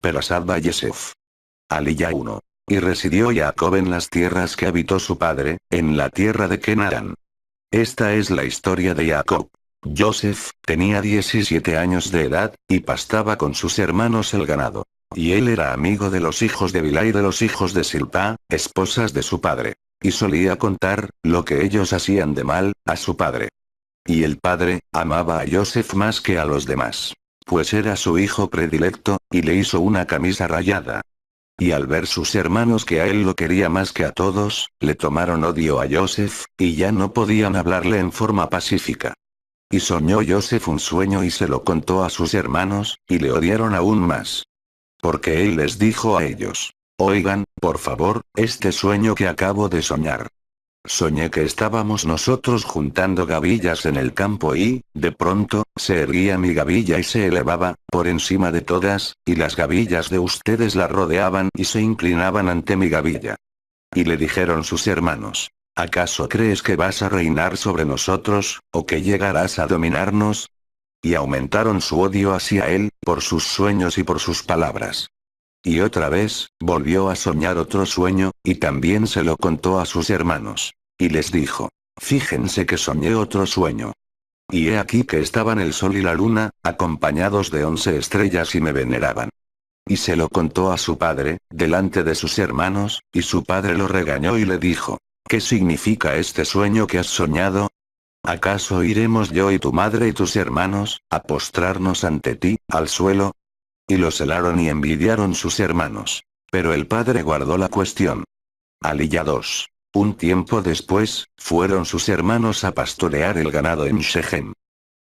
Perasad Yesef. Aliyah 1. Y residió Jacob en las tierras que habitó su padre, en la tierra de Canaán. Esta es la historia de Jacob. Joseph tenía 17 años de edad, y pastaba con sus hermanos el ganado. Y él era amigo de los hijos de Bilhá y de los hijos de Silpá, esposas de su padre. Y solía contar lo que ellos hacían de mal a su padre. Y el padre amaba a Joseph más que a los demás. Pues era su hijo predilecto, y le hizo una camisa rayada. Y al ver sus hermanos que a él lo quería más que a todos, le tomaron odio a Joseph, y ya no podían hablarle en forma pacífica. Y soñó Joseph un sueño y se lo contó a sus hermanos, y le odiaron aún más. Porque él les dijo a ellos: oigan, por favor, este sueño que acabo de soñar. Soñé que estábamos nosotros juntando gavillas en el campo y, de pronto, se erguía mi gavilla y se elevaba, por encima de todas, y las gavillas de ustedes la rodeaban y se inclinaban ante mi gavilla. Y le dijeron sus hermanos: ¿acaso crees que vas a reinar sobre nosotros, o que llegarás a dominarnos? Y aumentaron su odio hacia él, por sus sueños y por sus palabras. Y otra vez, volvió a soñar otro sueño, y también se lo contó a sus hermanos. Y les dijo: fíjense que soñé otro sueño. Y he aquí que estaban el sol y la luna, acompañados de 11 estrellas y me veneraban. Y se lo contó a su padre, delante de sus hermanos, y su padre lo regañó y le dijo: ¿qué significa este sueño que has soñado? ¿Acaso iremos yo y tu madre y tus hermanos, a postrarnos ante ti, al suelo? Y lo celaron y envidiaron sus hermanos. Pero el padre guardó la cuestión. Aliyah 2. Un tiempo después, fueron sus hermanos a pastorear el ganado en Shechem.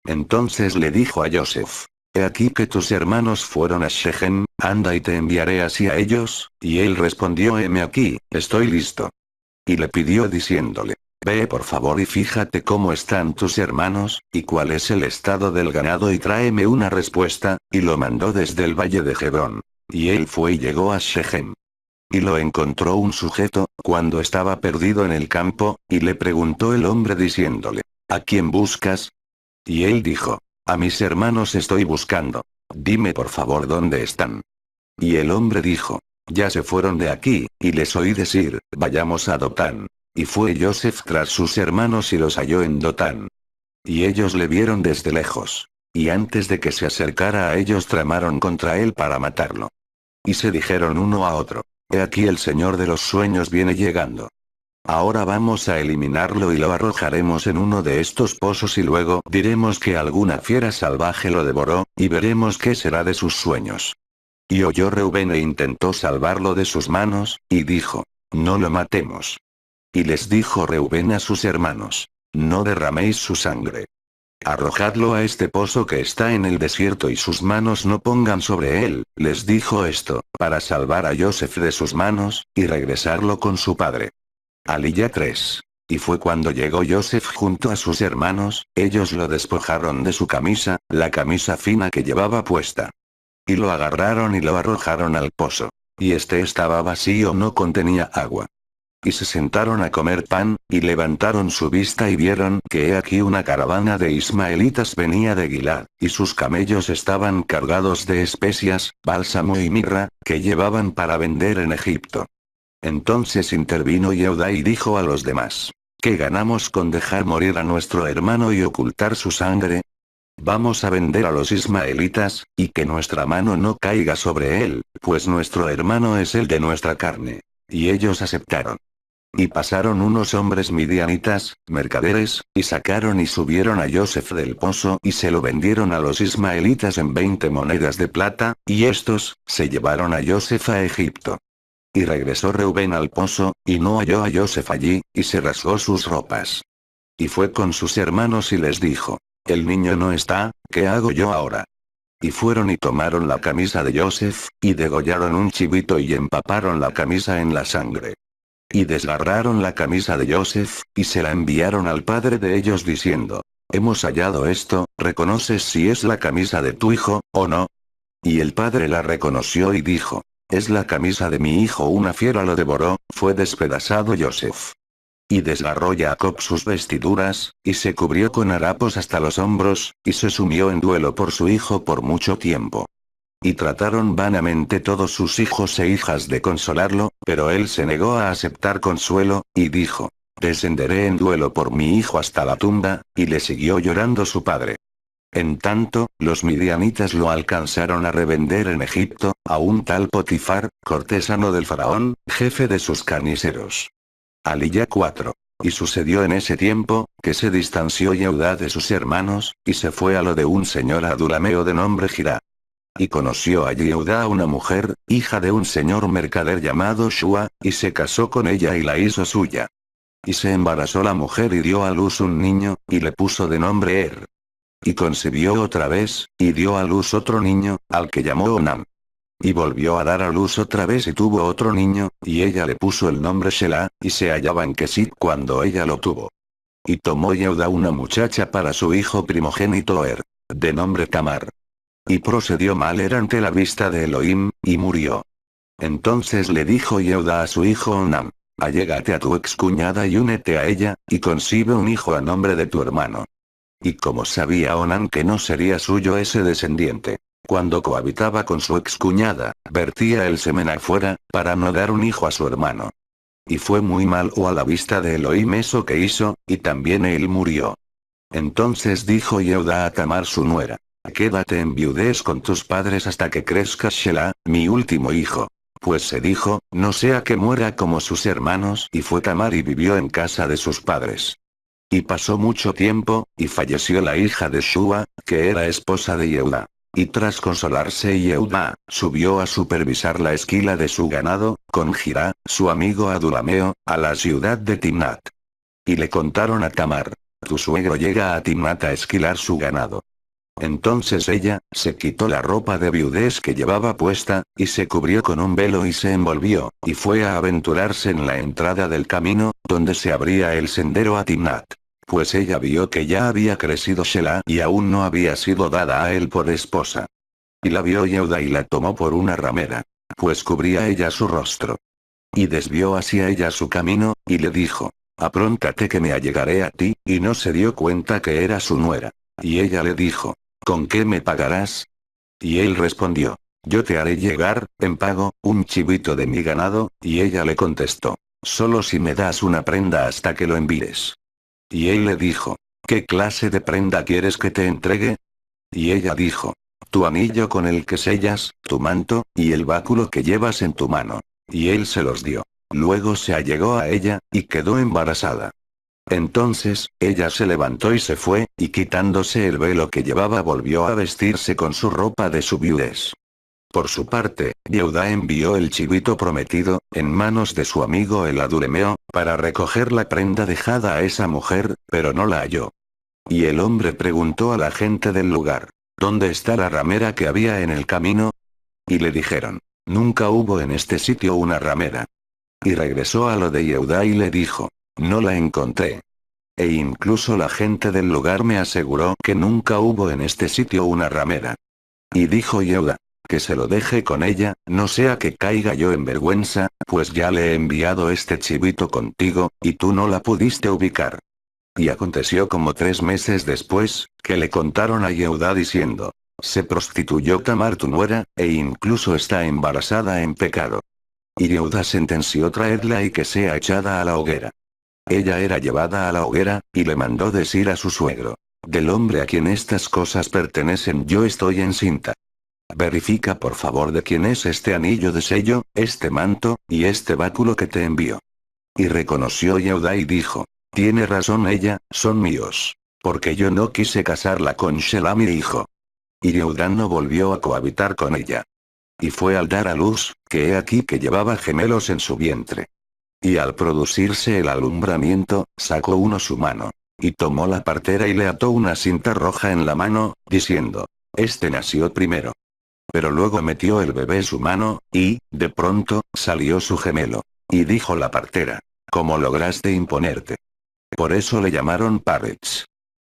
Entonces le dijo a Joseph: he aquí que tus hermanos fueron a Shechem, anda y te enviaré hacia ellos, y él respondió: heme aquí, estoy listo. Y le pidió diciéndole: ve por favor y fíjate cómo están tus hermanos, y cuál es el estado del ganado y tráeme una respuesta, y lo mandó desde el valle de Hebrón. Y él fue y llegó a Shechem. Y lo encontró un sujeto, cuando estaba perdido en el campo, y le preguntó el hombre diciéndole: ¿a quién buscas? Y él dijo: a mis hermanos estoy buscando. Dime por favor dónde están. Y el hombre dijo: ya se fueron de aquí, y les oí decir: vayamos a Dotán. Y fue Joseph tras sus hermanos y los halló en Dotán. Y ellos le vieron desde lejos. Y antes de que se acercara a ellos tramaron contra él para matarlo. Y se dijeron uno a otro: he aquí el señor de los sueños viene llegando. Ahora vamos a eliminarlo y lo arrojaremos en uno de estos pozos y luego diremos que alguna fiera salvaje lo devoró, y veremos qué será de sus sueños. Y oyó Reubén e intentó salvarlo de sus manos, y dijo: no lo matemos. Y les dijo Reubén a sus hermanos: no derraméis su sangre. Arrojadlo a este pozo que está en el desierto y sus manos no pongan sobre él. Les dijo esto, para salvar a Joseph de sus manos, y regresarlo con su padre. Aliyah 3. Y fue cuando llegó Joseph junto a sus hermanos, ellos lo despojaron de su camisa, la camisa fina que llevaba puesta. Y lo agarraron y lo arrojaron al pozo. Y este estaba vacío, no contenía agua. Y se sentaron a comer pan, y levantaron su vista y vieron que he aquí una caravana de ismaelitas venía de Gilad, y sus camellos estaban cargados de especias, bálsamo y mirra, que llevaban para vender en Egipto. Entonces intervino Yehudá y dijo a los demás: ¿qué ganamos con dejar morir a nuestro hermano y ocultar su sangre? Vamos a vender a los ismaelitas, y que nuestra mano no caiga sobre él, pues nuestro hermano es el de nuestra carne. Y ellos aceptaron. Y pasaron unos hombres midianitas, mercaderes, y sacaron y subieron a Joseph del pozo y se lo vendieron a los ismaelitas en 20 monedas de plata, y estos, se llevaron a Joseph a Egipto. Y regresó Reubén al pozo, y no halló a Joseph allí, y se rasgó sus ropas. Y fue con sus hermanos y les dijo: el niño no está, ¿qué hago yo ahora? Y fueron y tomaron la camisa de Joseph, y degollaron un chivito y empaparon la camisa en la sangre. Y desgarraron la camisa de Joseph, y se la enviaron al padre de ellos diciendo: hemos hallado esto, ¿reconoces si es la camisa de tu hijo, o no? Y el padre la reconoció y dijo: es la camisa de mi hijo, una fiera lo devoró. Fue despedazado Joseph. Y desgarró Jacob sus vestiduras, y se cubrió con harapos hasta los hombros, y se sumió en duelo por su hijo por mucho tiempo. Y trataron vanamente todos sus hijos e hijas de consolarlo, pero él se negó a aceptar consuelo, y dijo: descenderé en duelo por mi hijo hasta la tumba, y le siguió llorando su padre. En tanto, los midianitas lo alcanzaron a revender en Egipto, a un tal Potifar, cortesano del faraón, jefe de sus carniceros. Aliyah 4. Y sucedió en ese tiempo, que se distanció Yehudá de sus hermanos, y se fue a lo de un señor adulameo de nombre Girá. Y conoció allí Yehudá a una mujer, hija de un señor mercader llamado Shua, y se casó con ella y la hizo suya. Y se embarazó la mujer y dio a luz un niño, y le puso de nombre Er. Y concibió otra vez, y dio a luz otro niño, al que llamó Onam. Y volvió a dar a luz otra vez y tuvo otro niño, y ella le puso el nombre Shelah, y se hallaba en Kesit cuando ella lo tuvo. Y tomó Yehudá una muchacha para su hijo primogénito Er, de nombre Tamar. Y procedió mal Er ante la vista de Elohim, y murió. Entonces le dijo Yehudá a su hijo Onam: allégate a tu excuñada y únete a ella, y concibe un hijo a nombre de tu hermano. Y como sabía Onam que no sería suyo ese descendiente, cuando cohabitaba con su excuñada, vertía el semen afuera, para no dar un hijo a su hermano. Y fue muy mal a la vista de Elohim eso que hizo, y también él murió. Entonces dijo Yehudá a Tamar su nuera: quédate en viudez con tus padres hasta que crezca Shelah, mi último hijo. Pues se dijo, no sea que muera como sus hermanos, y fue Tamar y vivió en casa de sus padres. Y pasó mucho tiempo, y falleció la hija de Shua, que era esposa de Yehudá. Y tras consolarse Yehudá, subió a supervisar la esquila de su ganado, con Girá, su amigo adulameo, a la ciudad de Timnat. Y le contaron a Tamar: tu suegro llega a Timnat a esquilar su ganado. Entonces ella, se quitó la ropa de viudez que llevaba puesta, y se cubrió con un velo y se envolvió, y fue a aventurarse en la entrada del camino, donde se abría el sendero a Timnat. Pues ella vio que ya había crecido Shelah y aún no había sido dada a él por esposa. Y la vio Yehudá y la tomó por una ramera, pues cubría ella su rostro. Y desvió hacia ella su camino, y le dijo: apróntate que me allegaré a ti, y no se dio cuenta que era su nuera. Y ella le dijo: ¿con qué me pagarás? Y él respondió: yo te haré llegar, en pago, un chivito de mi ganado, y ella le contestó: solo si me das una prenda hasta que lo envíes. Y él le dijo: ¿qué clase de prenda quieres que te entregue? Y ella dijo: tu anillo con el que sellas, tu manto, y el báculo que llevas en tu mano. Y él se los dio. Luego se allegó a ella, y quedó embarazada. Entonces, ella se levantó y se fue, y quitándose el velo que llevaba volvió a vestirse con su ropa de su viudez. Por su parte, Yehudá envió el chivito prometido, en manos de su amigo el adulameo, para recoger la prenda dejada a esa mujer, pero no la halló. Y el hombre preguntó a la gente del lugar: ¿dónde está la ramera que había en el camino? Y le dijeron: nunca hubo en este sitio una ramera. Y regresó a lo de Yehudá y le dijo: no la encontré. E incluso la gente del lugar me aseguró que nunca hubo en este sitio una ramera. Y dijo Yehudá: que se lo deje con ella, no sea que caiga yo en vergüenza, pues ya le he enviado este chivito contigo, y tú no la pudiste ubicar. Y aconteció como 3 meses después, que le contaron a Yehudá diciendo: se prostituyó Tamar tu nuera, e incluso está embarazada en pecado. Y Yehudá sentenció traerla y que sea echada a la hoguera. Ella era llevada a la hoguera, y le mandó decir a su suegro: del hombre a quien estas cosas pertenecen yo estoy encinta. Verifica por favor de quién es este anillo de sello, este manto, y este báculo que te envío. Y reconoció Yehudá y dijo: tiene razón ella, son míos. Porque yo no quise casarla con Shelah mi hijo. Y Yehudá no volvió a cohabitar con ella. Y fue al dar a luz, que he aquí que llevaba gemelos en su vientre. Y al producirse el alumbramiento, sacó uno su mano. Y tomó la partera y le ató una cinta roja en la mano, diciendo: este nació primero. Pero luego metió el bebé su mano, y, de pronto, salió su gemelo. Y dijo la partera: ¿cómo lograste imponerte? Por eso le llamaron Paretz.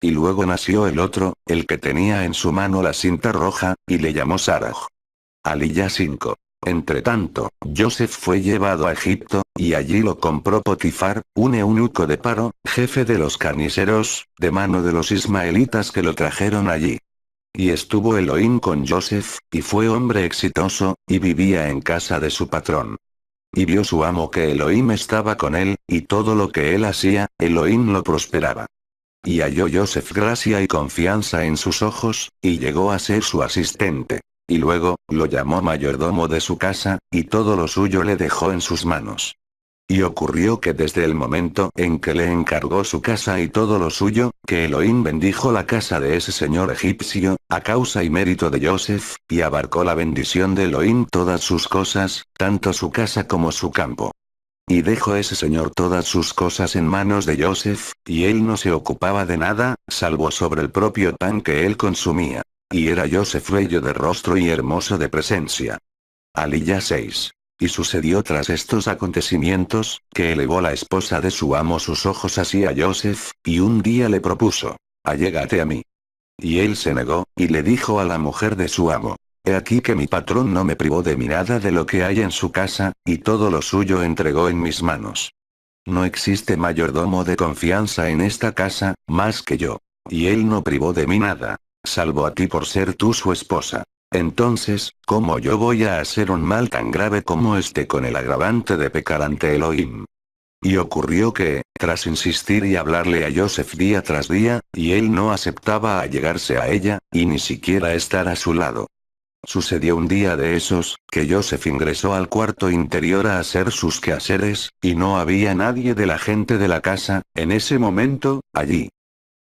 Y luego nació el otro, el que tenía en su mano la cinta roja, y le llamó Saraj. Aliyah 5. Entretanto, Joseph fue llevado a Egipto, y allí lo compró Potifar, un eunuco de Paro, jefe de los carniceros, de mano de los ismaelitas que lo trajeron allí. Y estuvo Elohim con Joseph, y fue hombre exitoso, y vivía en casa de su patrón. Y vio su amo que Elohim estaba con él, y todo lo que él hacía, Elohim lo prosperaba. Y halló Joseph gracia y confianza en sus ojos, y llegó a ser su asistente. Y luego, lo llamó mayordomo de su casa, y todo lo suyo le dejó en sus manos. Y ocurrió que desde el momento en que le encargó su casa y todo lo suyo, que Elohim bendijo la casa de ese señor egipcio, a causa y mérito de Joseph, y abarcó la bendición de Elohim todas sus cosas, tanto su casa como su campo. Y dejó ese señor todas sus cosas en manos de Joseph, y él no se ocupaba de nada, salvo sobre el propio pan que él consumía. Y era Joseph bello de rostro y hermoso de presencia. Aliyah 6. Y sucedió tras estos acontecimientos, que elevó la esposa de su amo sus ojos hacia Joseph, y un día le propuso: allégate a mí. Y él se negó, y le dijo a la mujer de su amo: he aquí que mi patrón no me privó de mi nada de lo que hay en su casa, y todo lo suyo entregó en mis manos. No existe mayordomo de confianza en esta casa, más que yo. Y él no privó de mí nada, salvo a ti por ser tú su esposa. Entonces, ¿cómo yo voy a hacer un mal tan grave como este con el agravante de pecar ante Elohim? Y ocurrió que, tras insistir y hablarle a Joseph día tras día, y él no aceptaba allegarse a ella, y ni siquiera estar a su lado. Sucedió un día de esos, que Joseph ingresó al cuarto interior a hacer sus quehaceres, y no había nadie de la gente de la casa, en ese momento, allí.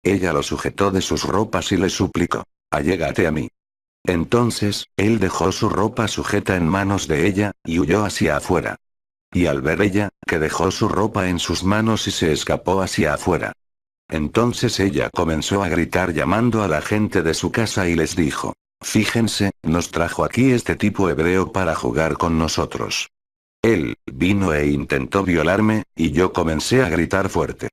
Ella lo sujetó de sus ropas y le suplicó: allégate a mí. Entonces, él dejó su ropa sujeta en manos de ella, y huyó hacia afuera. Y al ver ella, que dejó su ropa en sus manos y se escapó hacia afuera. Entonces ella comenzó a gritar llamando a la gente de su casa y les dijo: fíjense, nos trajo aquí este tipo hebreo para jugar con nosotros. Él vino e intentó violarme, y yo comencé a gritar fuerte.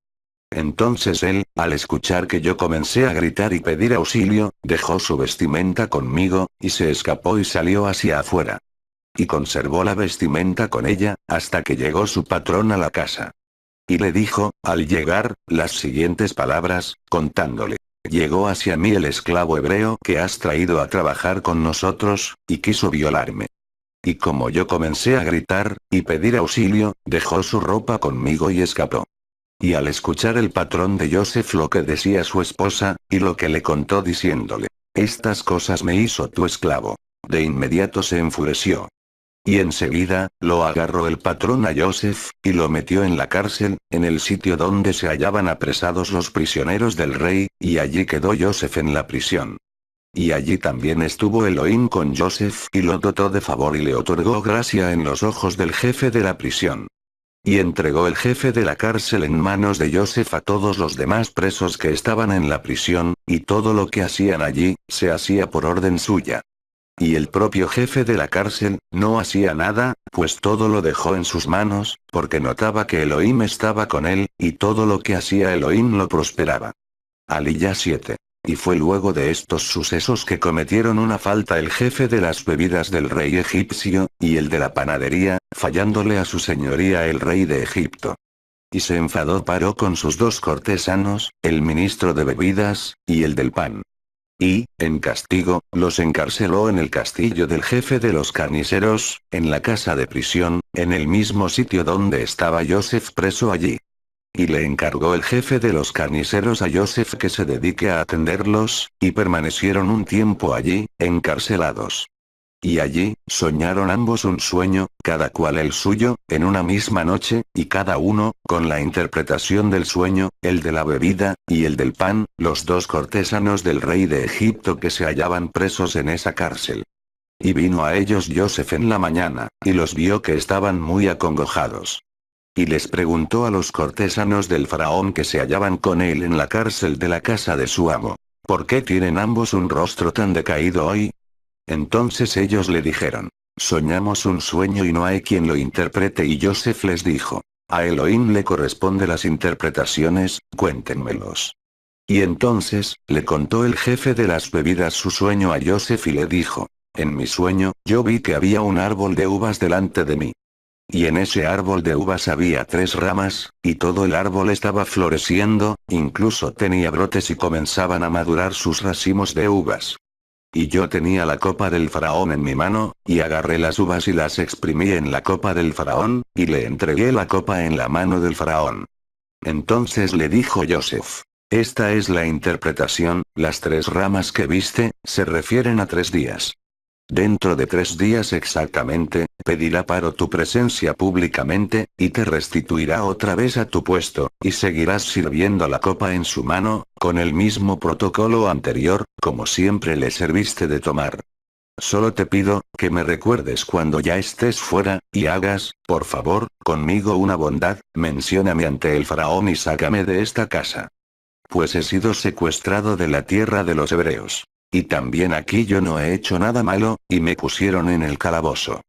Entonces él, al escuchar que yo comencé a gritar y pedir auxilio, dejó su vestimenta conmigo, y se escapó y salió hacia afuera. Y conservó la vestimenta con ella, hasta que llegó su patrón a la casa. Y le dijo, al llegar, las siguientes palabras, contándole: llegó hacia mí el esclavo hebreo que has traído a trabajar con nosotros, y quiso violarme. Y como yo comencé a gritar, y pedir auxilio, dejó su ropa conmigo y escapó. Y al escuchar el patrón de Joseph lo que decía su esposa, y lo que le contó diciéndole: estas cosas me hizo tu esclavo. De inmediato se enfureció. Y enseguida, lo agarró el patrón a Joseph, y lo metió en la cárcel, en el sitio donde se hallaban apresados los prisioneros del rey, y allí quedó Joseph en la prisión. Y allí también estuvo Elohim con Joseph y lo dotó de favor y le otorgó gracia en los ojos del jefe de la prisión. Y entregó el jefe de la cárcel en manos de Joseph a todos los demás presos que estaban en la prisión, y todo lo que hacían allí, se hacía por orden suya. Y el propio jefe de la cárcel, no hacía nada, pues todo lo dejó en sus manos, porque notaba que Elohim estaba con él, y todo lo que hacía Elohim lo prosperaba. Aliyah 7. Y fue luego de estos sucesos que cometieron una falta el jefe de las bebidas del rey egipcio, y el de la panadería, fallándole a su señoría el rey de Egipto. Y se enfadó Paró con sus dos cortesanos, el ministro de bebidas, y el del pan. Y, en castigo, los encarceló en el castillo del jefe de los carniceros, en la casa de prisión, en el mismo sitio donde estaba Joseph preso allí. Y le encargó el jefe de los carniceros a Joseph que se dedique a atenderlos, y permanecieron un tiempo allí, encarcelados. Y allí, soñaron ambos un sueño, cada cual el suyo, en una misma noche, y cada uno, con la interpretación del sueño, el de la bebida, y el del pan, los dos cortesanos del rey de Egipto que se hallaban presos en esa cárcel. Y vino a ellos Joseph en la mañana, y los vio que estaban muy acongojados. Y les preguntó a los cortesanos del faraón que se hallaban con él en la cárcel de la casa de su amo: ¿por qué tienen ambos un rostro tan decaído hoy? Entonces ellos le dijeron: soñamos un sueño y no hay quien lo interprete. Y Joseph les dijo: a Elohim le corresponde las interpretaciones, cuéntenmelos. Y entonces, le contó el jefe de las bebidas su sueño a Joseph y le dijo: en mi sueño, yo vi que había un árbol de uvas delante de mí. Y en ese árbol de uvas había 3 ramas, y todo el árbol estaba floreciendo, incluso tenía brotes y comenzaban a madurar sus racimos de uvas. Y yo tenía la copa del faraón en mi mano, y agarré las uvas y las exprimí en la copa del faraón, y le entregué la copa en la mano del faraón. Entonces le dijo Joseph: esta es la interpretación, las 3 ramas que viste, se refieren a 3 días. Dentro de 3 días exactamente, pedirá Paro tu presencia públicamente, y te restituirá otra vez a tu puesto, y seguirás sirviendo la copa en su mano, con el mismo protocolo anterior, como siempre le serviste de tomar. Solo te pido, que me recuerdes cuando ya estés fuera, y hagas, por favor, conmigo una bondad, mencióname ante el faraón y sácame de esta casa. Pues he sido secuestrado de la tierra de los hebreos. Y también aquí yo no he hecho nada malo, y me pusieron en el calabozo.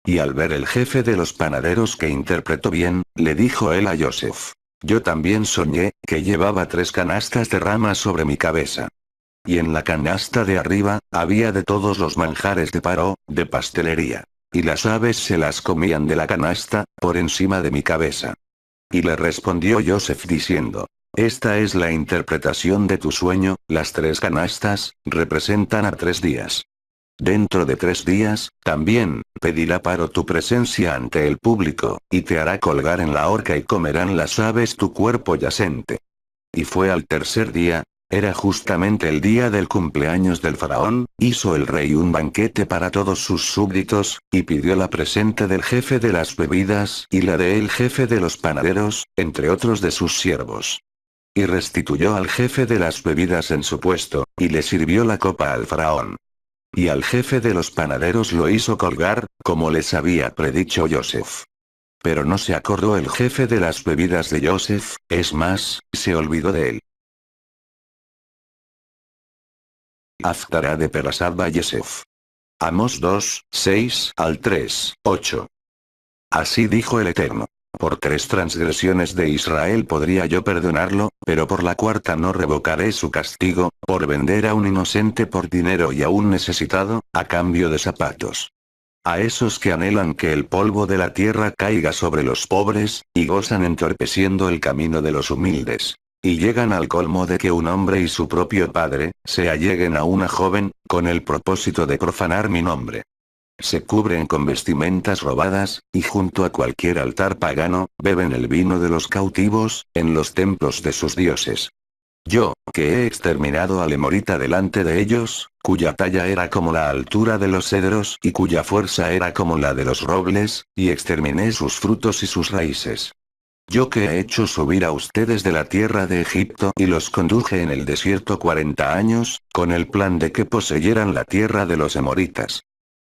Y al ver el jefe de los panaderos que interpretó bien, le dijo él a Joseph: yo también soñé, que llevaba 3 canastas de ramas sobre mi cabeza. Y en la canasta de arriba, había de todos los manjares de Paró, de pastelería. Y las aves se las comían de la canasta, por encima de mi cabeza. Y le respondió Joseph diciendo: esta es la interpretación de tu sueño, las 3 canastas, representan a 3 días. Dentro de 3 días, también, pedirá Paro tu presencia ante el público, y te hará colgar en la horca y comerán las aves tu cuerpo yacente. Y fue al tercer día, era justamente el día del cumpleaños del faraón, hizo el rey un banquete para todos sus súbditos, y pidió la presente del jefe de las bebidas y la de el jefe de los panaderos, entre otros de sus siervos. Y restituyó al jefe de las bebidas en su puesto, y le sirvió la copa al faraón. Y al jefe de los panaderos lo hizo colgar, como les había predicho Joseph. Pero no se acordó el jefe de las bebidas de Joseph, es más, se olvidó de él. Haftará de Perasad Yosef. Amos 2, 6 al 3, 8. Así dijo el Eterno: por 3 transgresiones de Israel podría yo perdonarlo, pero por la 4ª no revocaré su castigo, por vender a un inocente por dinero y a un necesitado, a cambio de zapatos. A esos que anhelan que el polvo de la tierra caiga sobre los pobres, y gozan entorpeciendo el camino de los humildes. Y llegan al colmo de que un hombre y su propio padre, se alleguen a una joven, con el propósito de profanar mi nombre. Se cubren con vestimentas robadas, y junto a cualquier altar pagano, beben el vino de los cautivos, en los templos de sus dioses. Yo, que he exterminado al Emorita delante de ellos, cuya talla era como la altura de los cedros y cuya fuerza era como la de los robles, y exterminé sus frutos y sus raíces. Yo que he hecho subir a ustedes de la tierra de Egipto y los conduje en el desierto 40 años, con el plan de que poseyeran la tierra de los Emoritas.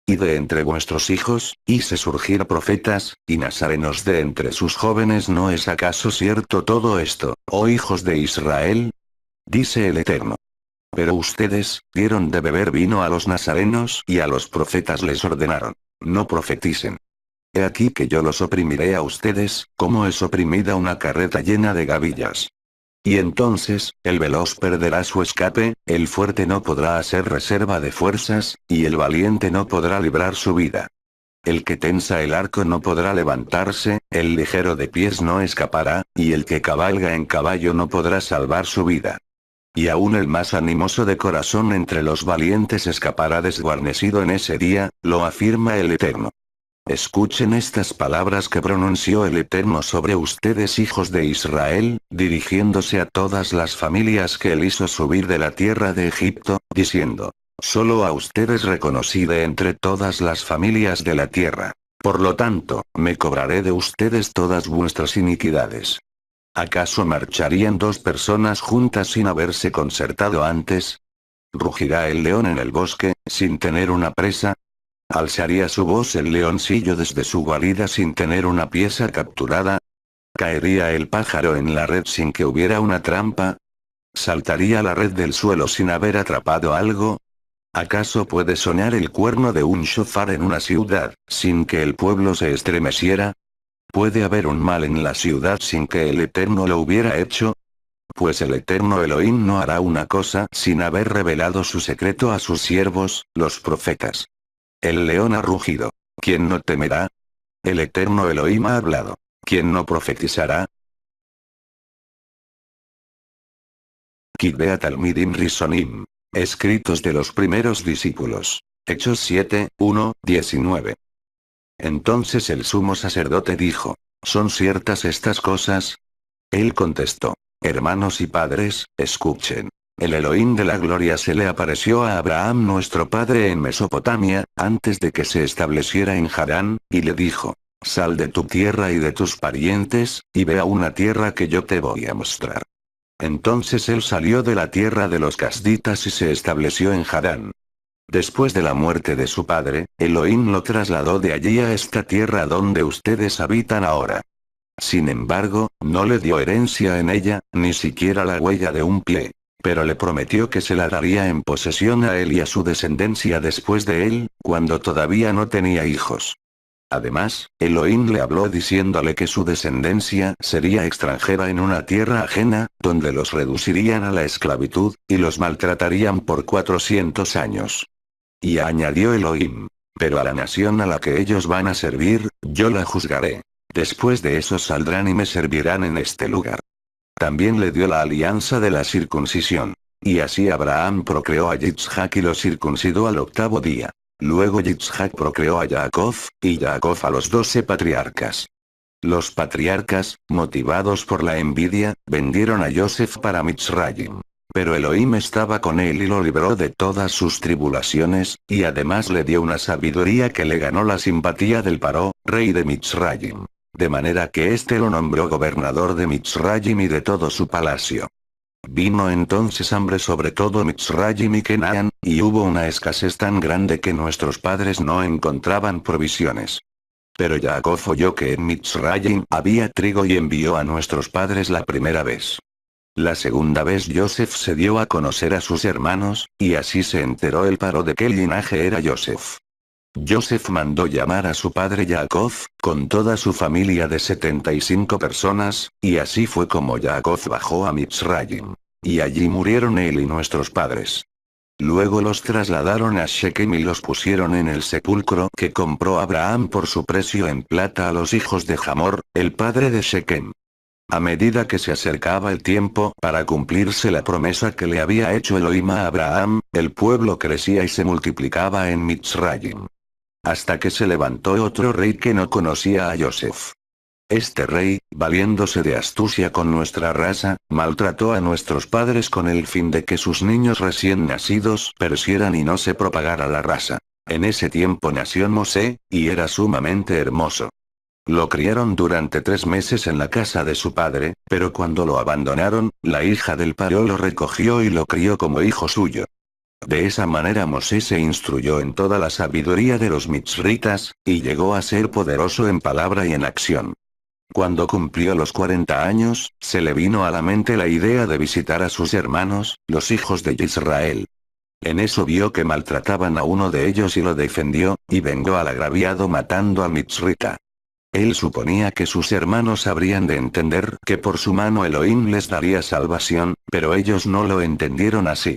Y de entre vuestros hijos, hice surgir profetas, y nazarenos de entre sus jóvenes. ¿No es acaso cierto todo esto, oh hijos de Israel? Dice el Eterno. Pero ustedes, dieron de beber vino a los nazarenos y a los profetas les ordenaron: no profeticen. He aquí que yo los oprimiré a ustedes, como es oprimida una carreta llena de gavillas. Y entonces, el veloz perderá su escape, el fuerte no podrá hacer reserva de fuerzas, y el valiente no podrá librar su vida. El que tensa el arco no podrá levantarse, el ligero de pies no escapará, y el que cabalga en caballo no podrá salvar su vida. Y aún el más animoso de corazón entre los valientes escapará desguarnecido en ese día, lo afirma el Eterno. Escuchen estas palabras que pronunció el Eterno sobre ustedes, hijos de Israel, dirigiéndose a todas las familias que él hizo subir de la tierra de Egipto, diciendo: solo a ustedes reconocí de entre todas las familias de la tierra. Por lo tanto, me cobraré de ustedes todas vuestras iniquidades. ¿Acaso marcharían 2 personas juntas sin haberse concertado antes? ¿Rugirá el león en el bosque, sin tener una presa? ¿Alzaría su voz el leoncillo desde su guarida sin tener una pieza capturada? ¿Caería el pájaro en la red sin que hubiera una trampa? ¿Saltaría la red del suelo sin haber atrapado algo? ¿Acaso puede sonar el cuerno de un shofar en una ciudad, sin que el pueblo se estremeciera? ¿Puede haber un mal en la ciudad sin que el Eterno lo hubiera hecho? Pues el Eterno Elohim no hará una cosa sin haber revelado su secreto a sus siervos, los profetas. El león ha rugido. ¿Quién no temerá? El Eterno Elohim ha hablado. ¿Quién no profetizará? Kidbea Talmidim Risonim. Escritos de los primeros discípulos. Hechos 7, 1, 19. Entonces el sumo sacerdote dijo: ¿Son ciertas estas cosas? Él contestó: Hermanos y padres, escuchen. El Elohim de la gloria se le apareció a Abraham nuestro padre en Mesopotamia, antes de que se estableciera en Harán, y le dijo: Sal de tu tierra y de tus parientes, y ve a una tierra que yo te voy a mostrar. Entonces él salió de la tierra de los casditas y se estableció en Harán. Después de la muerte de su padre, Elohim lo trasladó de allí a esta tierra donde ustedes habitan ahora. Sin embargo, no le dio herencia en ella, ni siquiera la huella de un pie. Pero le prometió que se la daría en posesión a él y a su descendencia después de él, cuando todavía no tenía hijos. Además, Elohim le habló diciéndole que su descendencia sería extranjera en una tierra ajena, donde los reducirían a la esclavitud, y los maltratarían por 400 años. Y añadió Elohim: pero a la nación a la que ellos van a servir, yo la juzgaré. Después de eso saldrán y me servirán en este lugar. También le dio la alianza de la circuncisión. Y así Abraham procreó a Yitzhak y lo circuncidó al 8º día. Luego Yitzhak procreó a Jacob, y Jacob a los 12 patriarcas. Los patriarcas, motivados por la envidia, vendieron a Yosef para Mitzrayim. Pero Elohim estaba con él y lo libró de todas sus tribulaciones, y además le dio una sabiduría que le ganó la simpatía del Paró, rey de Mitzrayim. De manera que éste lo nombró gobernador de Mitzrayim y de todo su palacio. Vino entonces hambre sobre todo Mitzrayim y Canaán, y hubo una escasez tan grande que nuestros padres no encontraban provisiones. Pero Jacob oyó que en Mitzrayim había trigo y envió a nuestros padres la primera vez. La segunda vez Yosef se dio a conocer a sus hermanos, y así se enteró el Paró de qué linaje era Yosef. Yosef mandó llamar a su padre Jacob, con toda su familia de 75 personas, y así fue como Jacob bajó a Mitzrayim. Y allí murieron él y nuestros padres. Luego los trasladaron a Shekem y los pusieron en el sepulcro que compró Abraham por su precio en plata a los hijos de Hamor, el padre de Shekem. A medida que se acercaba el tiempo para cumplirse la promesa que le había hecho Elohim a Abraham, el pueblo crecía y se multiplicaba en Mitzrayim. Hasta que se levantó otro rey que no conocía a Yosef. Este rey, valiéndose de astucia con nuestra raza, maltrató a nuestros padres con el fin de que sus niños recién nacidos perecieran y no se propagara la raza. En ese tiempo nació Mosé, y era sumamente hermoso. Lo criaron durante 3 meses en la casa de su padre, pero cuando lo abandonaron, la hija del Paró lo recogió y lo crió como hijo suyo. De esa manera Mosé se instruyó en toda la sabiduría de los mitzritas, y llegó a ser poderoso en palabra y en acción. Cuando cumplió los 40 años, se le vino a la mente la idea de visitar a sus hermanos, los hijos de Israel. En eso vio que maltrataban a uno de ellos y lo defendió, y vengó al agraviado matando al mitzrita. Él suponía que sus hermanos habrían de entender que por su mano Elohim les daría salvación, pero ellos no lo entendieron así.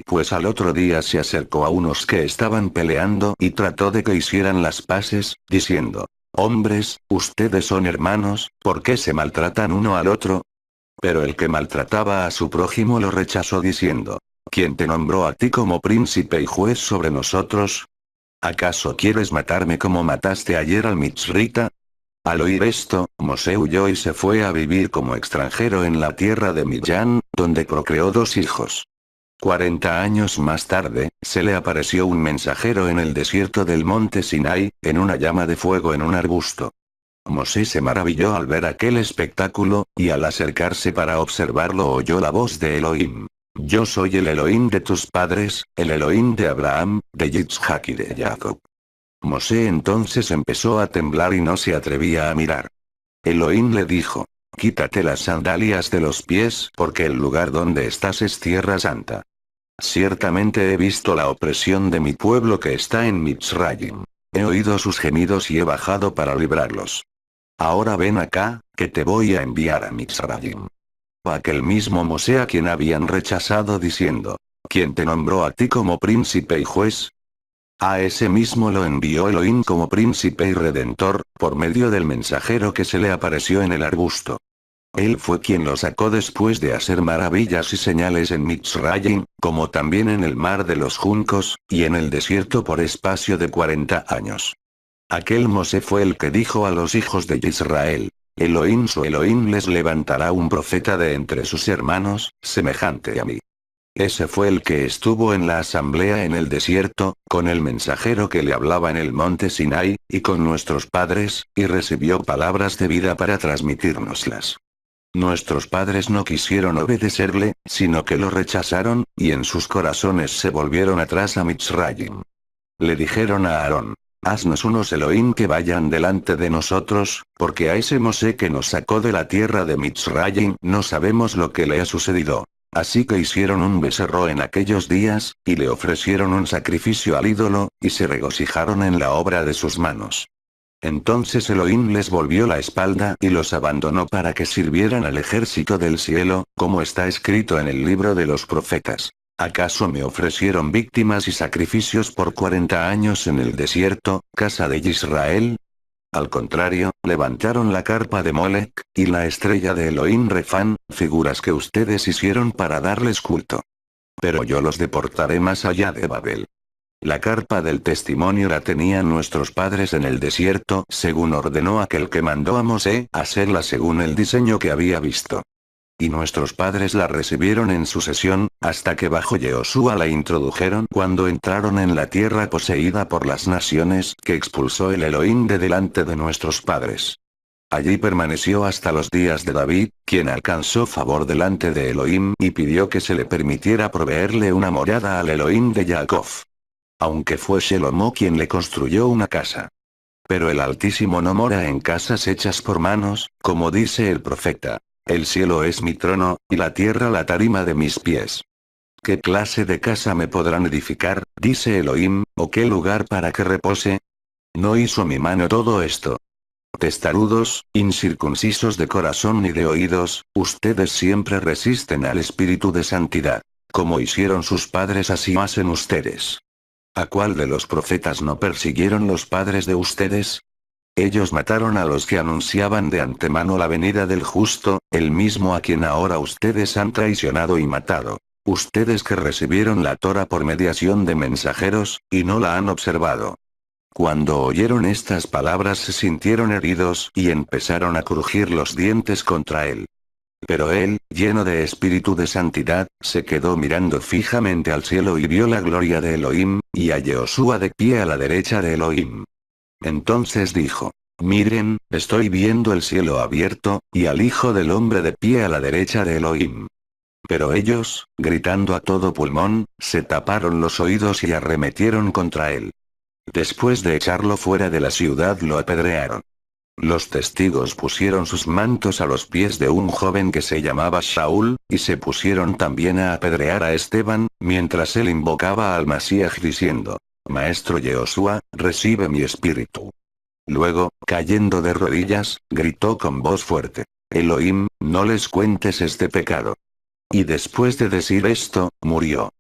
Pues al otro día se acercó a unos que estaban peleando y trató de que hicieran las paces, diciendo: Hombres, ustedes son hermanos, ¿por qué se maltratan uno al otro? Pero el que maltrataba a su prójimo lo rechazó diciendo: ¿Quién te nombró a ti como príncipe y juez sobre nosotros? ¿Acaso quieres matarme como mataste ayer al mitzrita? Al oír esto, Mosé huyó y se fue a vivir como extranjero en la tierra de Midán, donde procreó 2 hijos. 40 años más tarde, se le apareció un mensajero en el desierto del monte Sinai, en una llama de fuego en un arbusto. Mosé se maravilló al ver aquel espectáculo, y al acercarse para observarlo oyó la voz de Elohim: Yo soy el Elohim de tus padres, el Elohim de Abraham, de Yitzhak y de Jacob. Mosé entonces empezó a temblar y no se atrevía a mirar. Elohim le dijo: Quítate las sandalias de los pies porque el lugar donde estás es tierra santa. Ciertamente he visto la opresión de mi pueblo que está en Mitzrayim. He oído sus gemidos y he bajado para librarlos. Ahora ven acá, que te voy a enviar a Mitzrayim. Aquel mismo Mosé a quien habían rechazado diciendo: ¿Quién te nombró a ti como príncipe y juez? A ese mismo lo envió Elohim como príncipe y redentor, por medio del mensajero que se le apareció en el arbusto. Él fue quien lo sacó después de hacer maravillas y señales en Mitzrayim, como también en el mar de los juncos, y en el desierto por espacio de 40 años. Aquel Mosé fue el que dijo a los hijos de Israel: Elohim su Elohim les levantará un profeta de entre sus hermanos, semejante a mí. Ese fue el que estuvo en la asamblea en el desierto, con el mensajero que le hablaba en el monte Sinai, y con nuestros padres, y recibió palabras de vida para transmitírnoslas. Nuestros padres no quisieron obedecerle, sino que lo rechazaron, y en sus corazones se volvieron atrás a Mitzrayim. Le dijeron a Aarón: Haznos unos Elohim que vayan delante de nosotros, porque a ese Mosé que nos sacó de la tierra de Mitzrayim no sabemos lo que le ha sucedido. Así que hicieron un becerro en aquellos días, y le ofrecieron un sacrificio al ídolo, y se regocijaron en la obra de sus manos. Entonces Elohim les volvió la espalda y los abandonó para que sirvieran al ejército del cielo, como está escrito en el libro de los profetas. ¿Acaso me ofrecieron víctimas y sacrificios por 40 años en el desierto, casa de Israel? Al contrario, levantaron la carpa de Molec, y la estrella de Elohim Refán, figuras que ustedes hicieron para darles culto. Pero yo los deportaré más allá de Babel. La carpa del testimonio la tenían nuestros padres en el desierto, según ordenó aquel que mandó a Mosé hacerla según el diseño que había visto. Y nuestros padres la recibieron en sucesión, hasta que bajo Yehoshua la introdujeron cuando entraron en la tierra poseída por las naciones que expulsó el Elohim de delante de nuestros padres. Allí permaneció hasta los días de David, quien alcanzó favor delante de Elohim y pidió que se le permitiera proveerle una morada al Elohim de Jacob. Aunque fue Shelomo quien le construyó una casa. Pero el Altísimo no mora en casas hechas por manos, como dice el profeta. El cielo es mi trono, y la tierra la tarima de mis pies. ¿Qué clase de casa me podrán edificar, dice Elohim, o qué lugar para que repose? ¿No hizo mi mano todo esto? Testarudos, incircuncisos de corazón y de oídos, ustedes siempre resisten al espíritu de santidad. Como hicieron sus padres, así hacen ustedes. ¿A cuál de los profetas no persiguieron los padres de ustedes? Ellos mataron a los que anunciaban de antemano la venida del justo, el mismo a quien ahora ustedes han traicionado y matado. Ustedes que recibieron la Torá por mediación de mensajeros, y no la han observado. Cuando oyeron estas palabras se sintieron heridos y empezaron a crujir los dientes contra él. Pero él, lleno de espíritu de santidad, se quedó mirando fijamente al cielo y vio la gloria de Elohim, y a Yehoshua de pie a la derecha de Elohim. Entonces dijo: Miren, estoy viendo el cielo abierto, y al Hijo del Hombre de pie a la derecha de Elohim. Pero ellos, gritando a todo pulmón, se taparon los oídos y arremetieron contra él. Después de echarlo fuera de la ciudad lo apedrearon. Los testigos pusieron sus mantos a los pies de un joven que se llamaba Shaul, y se pusieron también a apedrear a Esteban, mientras él invocaba al Masías diciendo: Maestro Yehoshua, recibe mi espíritu. Luego, cayendo de rodillas, gritó con voz fuerte: Elohim, no les cuentes este pecado. Y después de decir esto, murió.